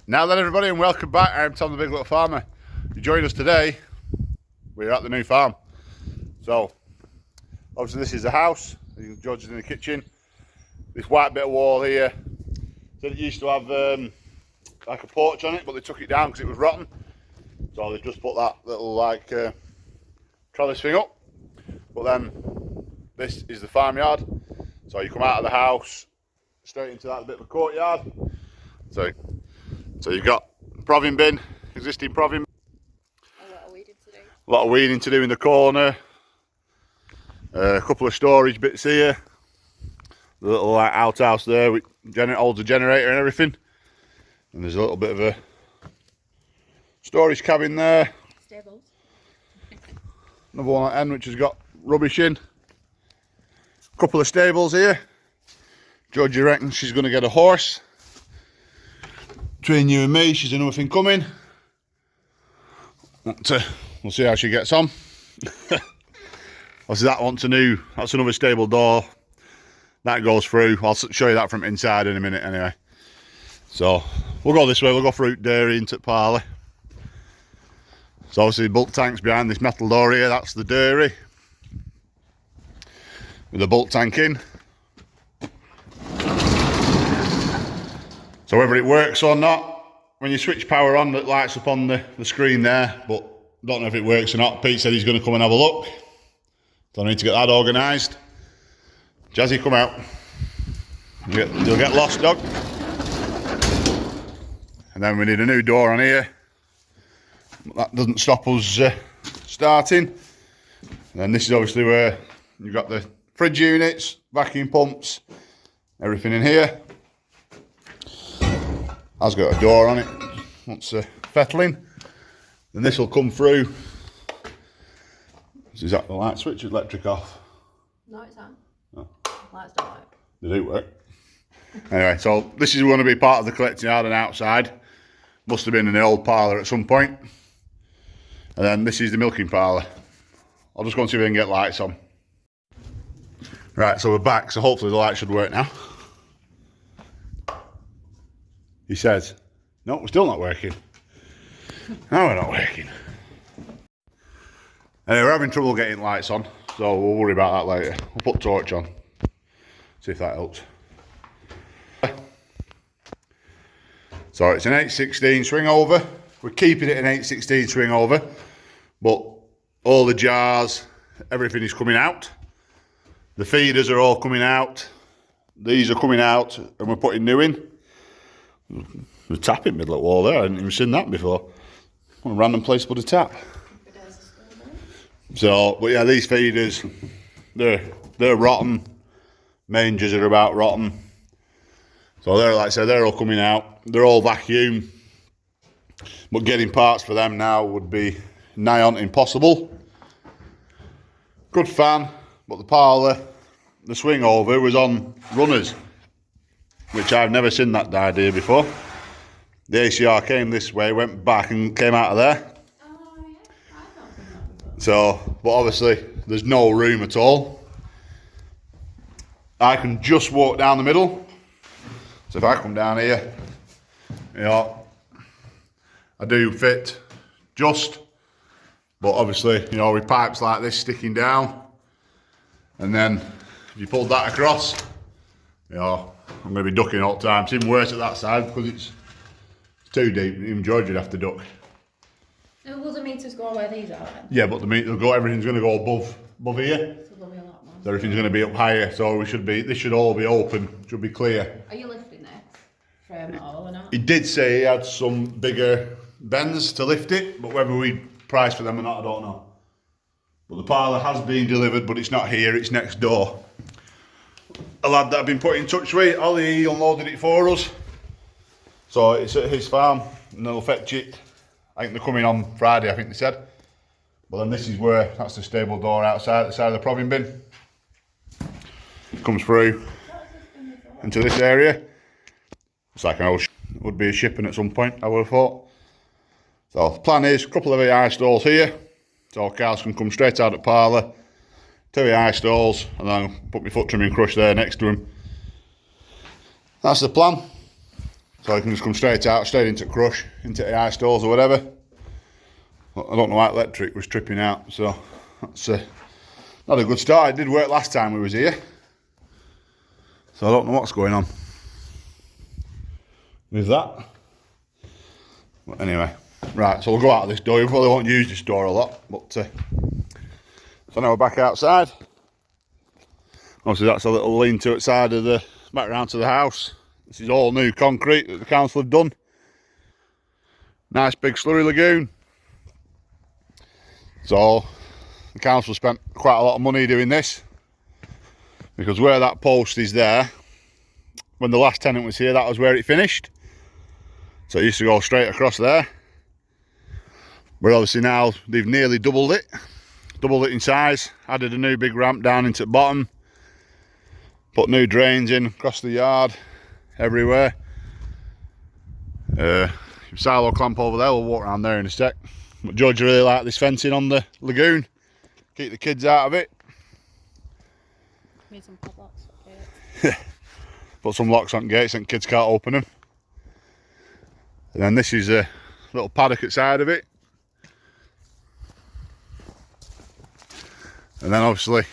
Now then, everybody, and welcome back. I'm Tom the Big Little Farmer. You joined us today. We're at the new farm. So, obviously this is the house. George is in the kitchen. This white bit of wall here, said it used to have like a porch on it, but they took it down because it was rotten. So they just put that little like trellis thing up. But then this is the farmyard. So you come out of the house, straight into that bit of a courtyard. So you've got proving bin, existing proving. A lot of weeding to do. A lot of weeding to do in the corner. A couple of storage bits here. The little like outhouse there, which holds a generator and everything. And there's a little bit of a storage cabin there. Stables. Another one at end which has got rubbish in. A couple of stables here. Georgie reckons she's going to get a horse. Between you and me, she's another thing coming. We'll see how she gets on. Obviously that one's that's another stable door. That goes through. I'll show you that from inside in a minute anyway. So we'll go this way, we'll go through dairy into the parlour. So obviously the bulk tank's behind this metal door here, that's the dairy. With the bulk tank in. So whether it works or not, when you switch power on, it lights up on the screen there, but don't know if it works or not. Pete said he's going to come and have a look. So I need to get that organised. Jazzy, come out. You'll get lost, dog. And then we need a new door on here. That doesn't stop us starting. And then this is obviously where you've got the fridge units, vacuum pumps, everything in here. Has got a door on it, wants fettling. Then this will come through. Is that the light switch? Electric off? No, it's on. Oh. Lights don't work. They do work. Anyway, so this is going to be part of the collecting yard and outside. Must have been in the old parlour at some point. And then this is the milking parlour. I'll just go and see if I can get lights on. Right, so we're back, so hopefully the light should work now. He says, no, we're still not working. No, we're not working. Anyway, we're having trouble getting lights on, so we'll worry about that later. We'll put torch on, see if that helps. So it's an 8/16 swing over. We're keeping it an 8/16 swing over, but all the jars, everything is coming out. The feeders are all coming out. These are coming out, and we're putting new in. There's a tap in the middle of the wall there. I hadn't even seen that before. What a random place to put a tap. So, but yeah, these feeders, they're rotten. Mangers are about rotten. So they're, like I said, they're all coming out. They're all vacuum. But getting parts for them now would be nigh on impossible. Good fan, but the parlour, the swing over was on runners, which I've never seen that idea before. The ACR came this way, went back and came out of there. Oh yeah, I don't think that before. So, but obviously there's no room at all. I can just walk down the middle. So if I come down here, you know, I do fit just, but obviously, you know, with pipes like this sticking down, and then if you pulled that across, you know, I'm going to be ducking all the time. It's even worse at that side because it's too deep. Even George would have to duck. Will the meters go where these are then? Yeah, but the meter will go. Everything's going to go above here. So there'll be a lot more. So everything's going to be up higher. So this should all be open. Should be clear. Are you lifting this frame at all or not? He did say he had some bigger bends to lift it, but whether we price for them or not, I don't know. But the parlour has been delivered, but it's not here. It's next door. A lad that I've been put in touch with, Ollie, he unloaded it for us. So it's at his farm, and they'll fetch it. I think they're coming on Friday, I think they said. But then this is where, that's the stable door outside, the side of the proving bin. Comes through into this area. It's like an old would be a shipping at some point, I would have thought. So the plan is, a couple of AI stalls here. So cows can come straight out of the parlour. 2 AI stalls, and then put my foot trimming crush there next to them. That's the plan. So I can just come straight out, straight into crush, into the ice stores or whatever. I don't know why electric was tripping out, so that's not a good start. It did work last time we was here. So I don't know what's going on with that. But anyway, right, so we'll go out of this door. We probably won't use this door a lot, but so now we're back outside. Obviously that's a little lean-to outside of the, back round to the house. This is all new concrete that the council have done. Nice big slurry lagoon. So the council spent quite a lot of money doing this, because where that post is there, when the last tenant was here, that was where it finished. So it used to go straight across there. But obviously now they've nearly doubled it in size, added a new big ramp down into the bottom, put new drains in across the yard, everywhere. Silo clamp over there, we'll walk around there in a sec. But George really liked this fencing on the lagoon, keep the kids out of it. Made some padlocks up here. Put some locks on gates and kids can't open them. And then this is a little paddock outside of it. And then obviously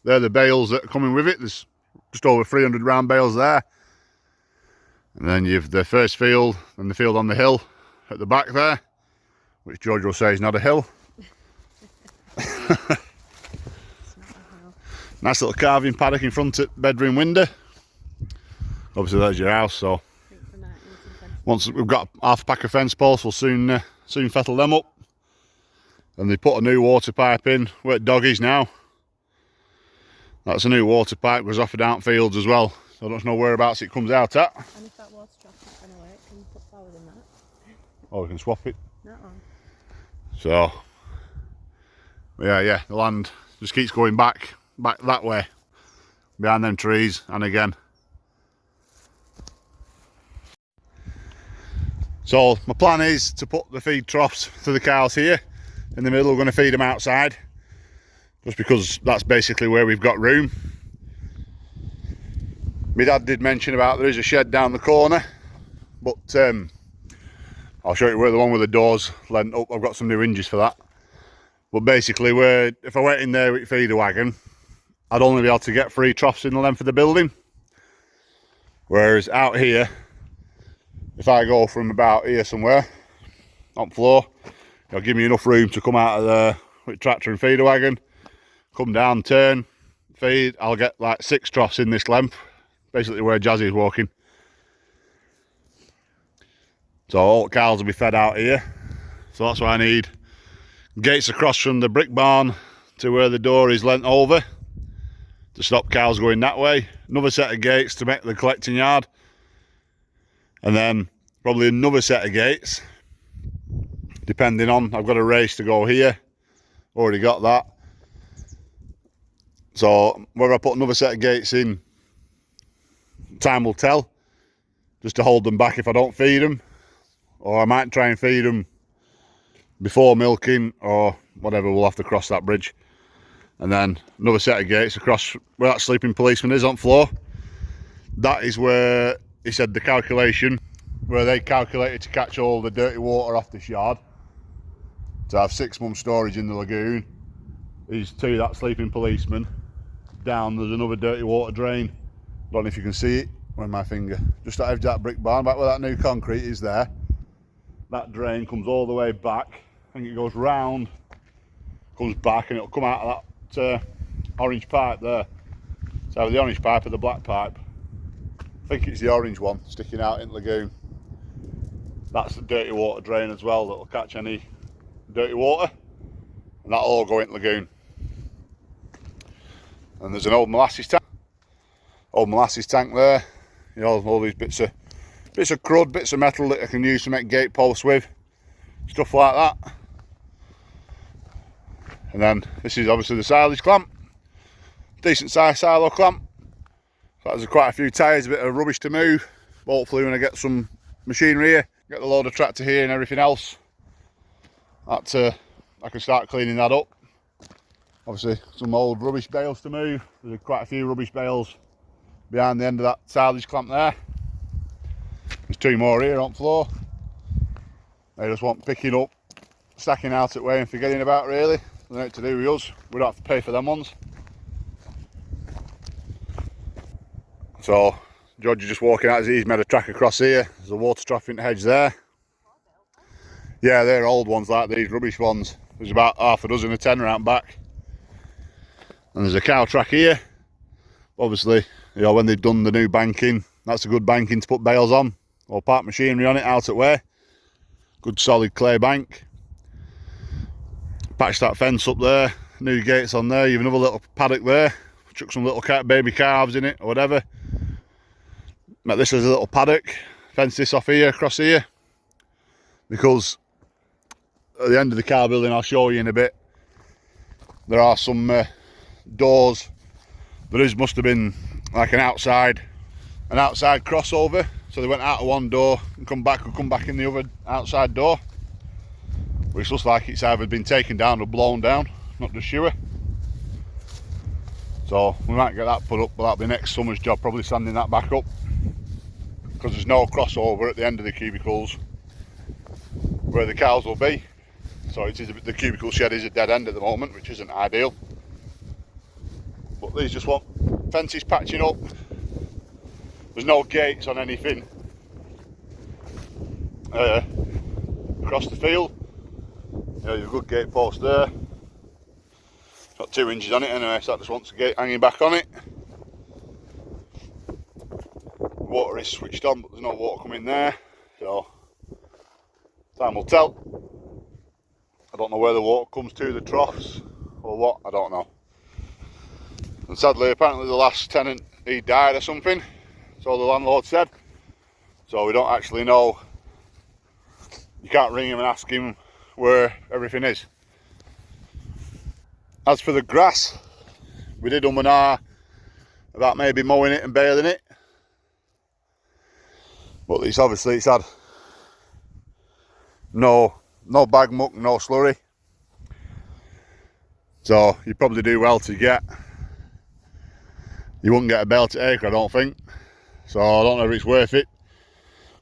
they're the bales that are coming with it. There's just over 300 round bales there. And then you've the first field and the field on the hill at the back there, which George will say is not a hill. It's not a hill. Nice little carving paddock in front of bedroom window. Obviously there's your house, so once we've got half a pack of fence posts, we'll soon fettle them up. And they put a new water pipe in where the dog is now. That's a new water pipe, goes off of down fields as well. So I don't know whereabouts it comes out at. And if that water trap's not going to work, can you put flowers in that? Oh, we can swap it. That one. So, yeah, the land just keeps going back that way, behind them trees, and again. So my plan is to put the feed troughs for the cows here in the middle. We're going to feed them outside, just because that's basically where we've got room. My dad did mention about there is a shed down the corner, but I'll show you where the one with the doors lent up. I've got some new hinges for that. But basically, if I went in there with feeder wagon, I'd only be able to get 3 troughs in the length of the building. Whereas out here, if I go from about here somewhere on the floor, it'll give me enough room to come out of there with tractor and feeder wagon, come down, turn, feed. I'll get like 6 troughs in this length, basically where Jazzy's walking. So all the cows will be fed out here. So that's why I need gates across from the brick barn to where the door is lent over, to stop cows going that way. Another set of gates to make the collecting yard. And then probably another set of gates, depending on, I've got a race to go here. Already got that. So whether I put another set of gates in, time will tell. Just to hold them back if I don't feed them. Or I might try and feed them before milking, or whatever. We'll have to cross that bridge. And then another set of gates across where that sleeping policeman is on floor. That is where he said the calculation, where they calculated to catch all the dirty water off this yard, to have 6 months storage in the lagoon, is to that sleeping policeman. Down there's another dirty water drain. Don't know if you can see it with my finger. Just at the edge of that brick barn, back where that new concrete is there. That drain comes all the way back. I think it goes round, comes back, and it'll come out of that orange pipe there. So either the orange pipe or the black pipe. I think it's the orange one sticking out in the lagoon. That's the dirty water drain as well, that'll catch any dirty water, and that'll all go in the lagoon. And there's an old molasses tank there. You know, all these bits of crud, bits of metal that I can use to make gate posts with, stuff like that. And then this is obviously the silage clamp, decent sized silo clamp. So there's quite a few tyres, a bit of rubbish to move. Hopefully when I get some machinery here, get the loader tractor here and everything else, that I can start cleaning that up. Obviously some old rubbish bales to move. There's quite a few rubbish bales behind the end of that silage clamp there. 2 more here on floor. They just want picking up, stacking out at way and forgetting about really. Nothing to do with us. We don't have to pay for them ones. So George is just walking out as he's made a track across here. There's a water trough in the hedge there. Yeah, they're old ones like these rubbish ones. There's about half a dozen of 10 around back. And there's a cow track here. Obviously, you know, when they've done the new banking, that's a good banking to put bales on or park machinery on it out at way. Good solid clay bank. Patch that fence up there, new gates on there, you've another little paddock there. Chuck some little baby calves in it or whatever. Make this as a little paddock. Fence this off here, across here. Because at the end of the cow building, I'll show you in a bit, there are some doors. Must have been like an outside crossover. So they went out of one door and come back in the other outside door. Which looks like it's either been taken down or blown down, not just sure. So we might get that put up, but that'll be next summer's job, probably sanding that back up. Because there's no crossover at the end of the cubicles where the cows will be. So it is the cubicle shed is a dead end at the moment, which isn't ideal. But these just want fences patching up. There's no gates on anything across the field. Yeah, there's a good gate post there. Got 2 inches on it anyway, so that just wants a gate hanging back on it. Water is switched on, but there's no water coming there, so time will tell. I don't know where the water comes to, the troughs or what, I don't know. And sadly, apparently the last tenant, he died or something, so the landlord said. So we don't actually know. You can't ring him and ask him where everything is. As for the grass, we did and ah about maybe mowing it and baling it, but it's had no bag muck, no slurry, so you probably do well to you wouldn't get a bale to acre, I don't think. So I don't know if it's worth it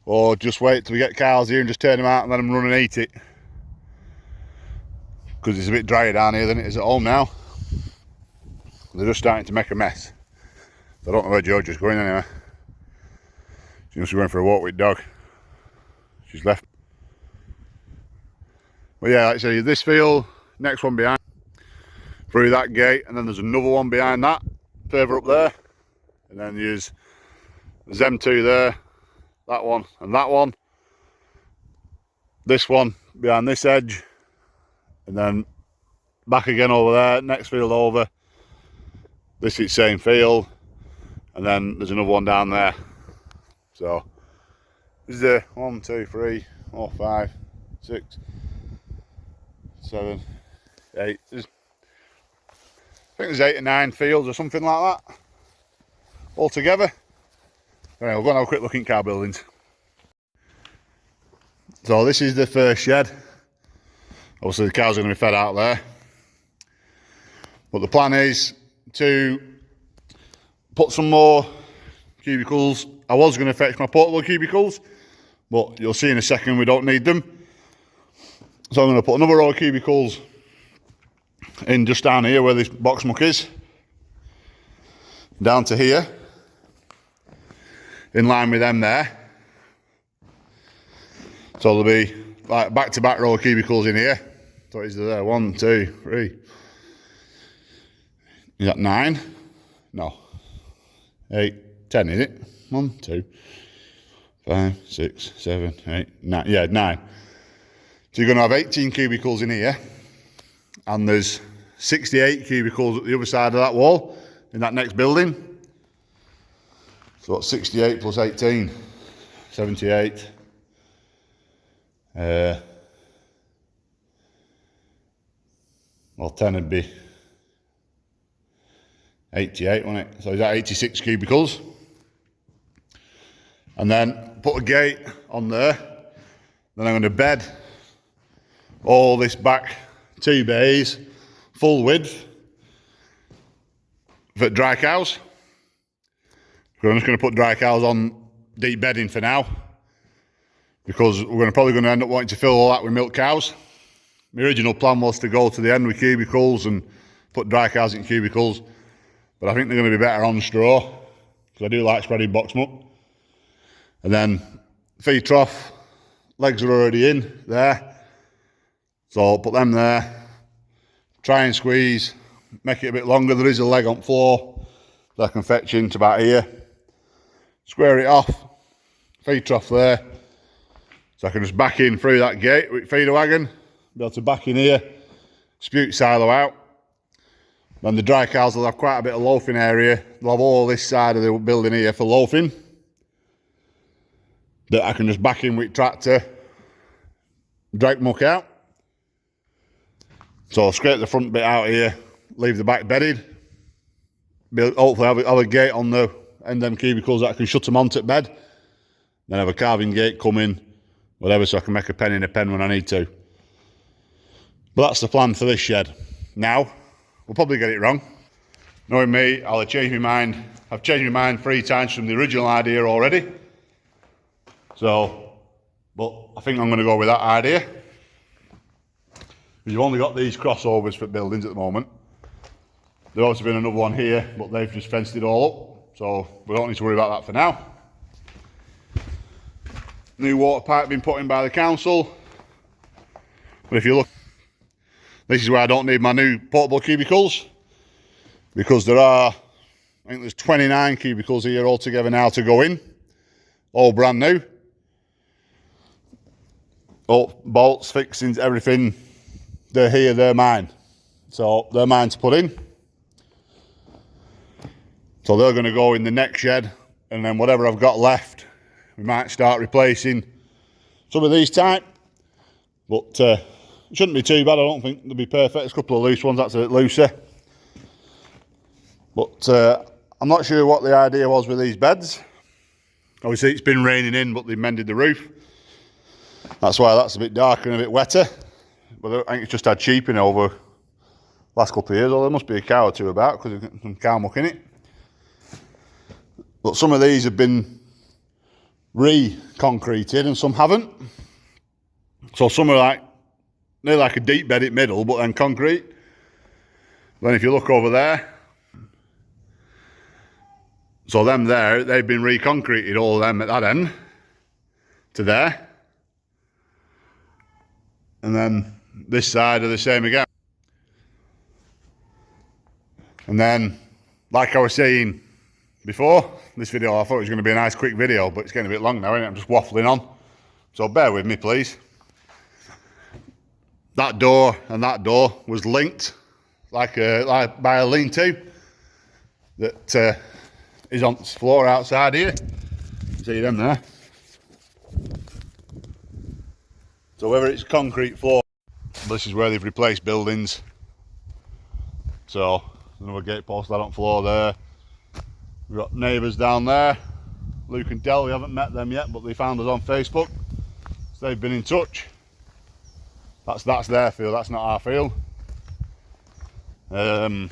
or just wait till we get cows here and just turn them out and let them run and eat it, because it's a bit drier down here than it is at home now. They're just starting to make a mess. I don't know where Georgia's going anyway. She must be going for a walk with dog. She's left. But yeah, like I say, this field, next one behind, through that gate, and then there's another one behind that, further up there. And then there's them 2 there, that one and that one. This one behind this edge, and then back again over there, next field over. This is same field, and then there's another one down there. So this is the 1, 2, 3, 4, 5, 6, 7, 8. I think there's 8 or 9 fields or something like that all together. Anyway, we'll go and have a quick look in cow buildings. So this is the first shed. Obviously the cows are going to be fed out there. But the plan is to put some more cubicles. I was going to fetch my portable cubicles, but you'll see in a second we don't need them. So I'm going to put another row of cubicles in just down here where this box muck is. Down to here. In line with them there. So there'll be like back-to-back row of cubicles in here. So is there 1, 2, 3. Is that 9? No. 8, 10 is it? 1, 2, 5, 6, 7, 8, 9. Yeah, 9. So you're going to have 18 cubicles in here. And there's 68 cubicles at the other side of that wall in that next building. So what's 68 plus 18? 78. Well, 10 would be 88, wouldn't it? So is that 86 cubicles? And then put a gate on there. Then I'm going to bed all this back 2 bays full width for dry cows. I'm just going to put dry cows on deep bedding for now. because we're probably going to end up wanting to fill all that with milk cows. My original plan was to go to the end with cubicles and put dry cows in cubicles, but I think they're going to be better on straw, because I do like spreading box muck. And then feed trough, legs are already in there, so I'll put them there, try and squeeze, make it a bit longer. There is a leg on floor that I can fetch into about here, square it off, feed trough there, so I can just back in through that gate with feeder wagon, be able to back in here, spute silo out. Then the dry cows will have quite a bit of loafing area. They'll have all this side of the building here for loafing, that I can just back in with tractor, drag muck out. So I'll scrape the front bit out here, leave the back bedded, hopefully have a gate on the end of them cubicles that I can shut them onto the bed, then have a carving gate come in, whatever, so I can make a pen in a pen when I need to. But that's the plan for this shed. Now, we'll probably get it wrong. Knowing me, I'll have changed my mind. I've changed my mind 3 times from the original idea already. So, but I think I'm going to go with that idea. You've only got these crossovers for buildings at the moment. There's also been another one here, but they've just fenced it all up. So we don't need to worry about that for now. New water pipe been put in by the council. But if you look, this is where I don't need my new portable cubicles, because there are, I think there's 29 cubicles here altogether now to go in, all brand new. All bolts, fixings, everything, they're here, they're mine. So they're mine to put in. So they're going to go in the next shed, and then whatever I've got left, we might start replacing some of these type. But it shouldn't be too bad, I don't think they'll be perfect. There's a couple of loose ones, that's a bit looser. But I'm not sure what the idea was with these beds. Obviously it's been raining in, but they've mended the roof. That's why that's a bit darker and a bit wetter. But I think it's just had sheeping over the last couple of years. Or there must be a cow or two about, because there's some cow muck in it. But some of these have been re-concreted and some haven't. So some are like, they're like a deep bed in middle, but then concrete. Then if you look over there, so them there, they've been re-concreted, all of them at that end to there. And then this side are the same again. And then, like I was saying before, this video, I thought it was going to be a nice quick video, but it's getting a bit long now, isn't it? I'm just waffling on. So bear with me, please. That door and that door was linked like by a lean-to that is on the floor outside here. See them there. So whether it's concrete floor, this is where they've replaced buildings. So another gate post that on floor there. We've got neighbours down there, Luke and Del. We haven't met them yet, but they found us on Facebook, so they've been in touch. That's their field, that's not our field. Then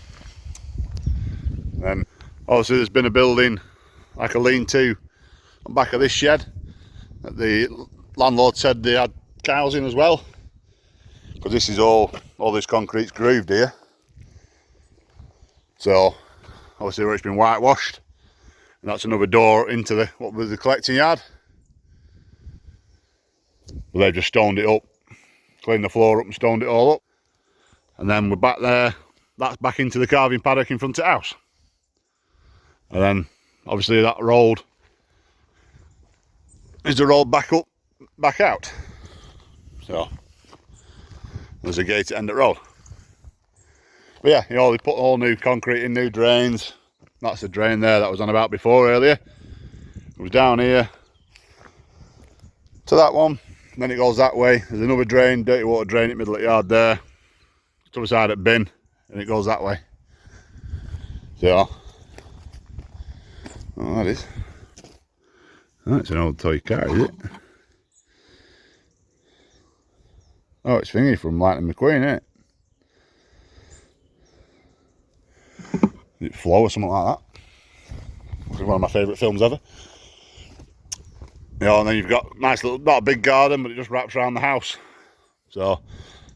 obviously there's been a building like a lean-to on the back of this shed that the landlord said they had cows in as well, because this is all this concrete's grooved here. So obviously where it's been whitewashed, and that's another door into the what was the collecting yard. But they've just stoned it up, cleaned the floor up and stoned it all up. And then we're back there, that's back into the carving paddock in front of the house. And then obviously that road is the road back up, back out. So there's a gate at the end of the road. But yeah, you know, they put all new concrete in, new drains. That's the drain there that was on about before earlier. It was down here to that one, and then it goes that way. There's another drain, dirty water drain in the middle of the yard there, to the side of the bin, and it goes that way. So, oh, that is. Oh, it's an old toy car, is it? Oh, it's thingy from Lightning McQueen, isn't it? Is it Flow or something like that? It's one of my favourite films ever. You know, and then you've got nice little, not a big garden, but it just wraps around the house. So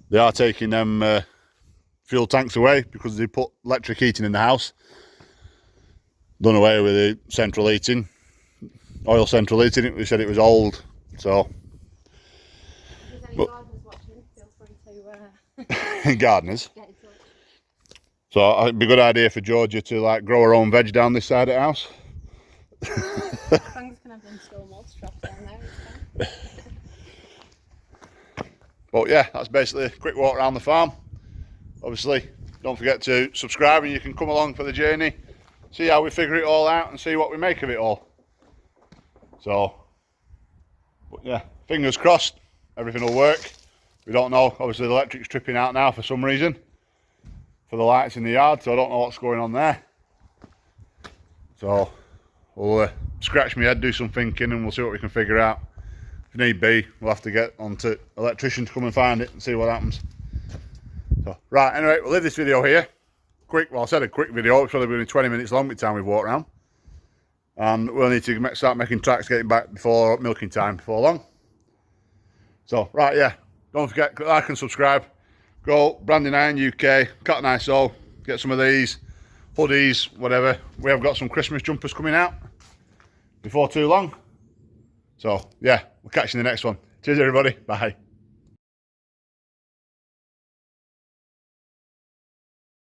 they are taking them fuel tanks away because they put electric heating in the house. Done away with the central heating, oil central heating. They said it was old, so. If there's any gardeners watching, feel free to Gardeners. get in touch. So it'd be a good idea for Georgia to like grow her own veg down this side of the house. Things can have them store mulch traps down there, it's fine. But yeah, that's basically a quick walk around the farm. Obviously, don't forget to subscribe and you can come along for the journey, see how we figure it all out and see what we make of it all. So, but yeah, fingers crossed, everything will work. We don't know, obviously the electric's tripping out now for some reason, for the lights in the yard, so I don't know what's going on there. So, we'll scratch my head, do some thinking, and we'll see what we can figure out. If need be, we'll have to get onto an electrician to come and find it and see what happens. So, right, anyway, we'll leave this video here. Quick, well, I said a quick video, it's probably been 20 minutes long by the time we've walked around. And we'll need to start making tracks getting back before milking time before long. So, right, yeah, don't forget, like and subscribe. Go Branding Iron UK, Cut and ISO, get some of these, hoodies, whatever. We have got some Christmas jumpers coming out before too long. So, yeah, we'll catch you in the next one. Cheers, everybody. Bye.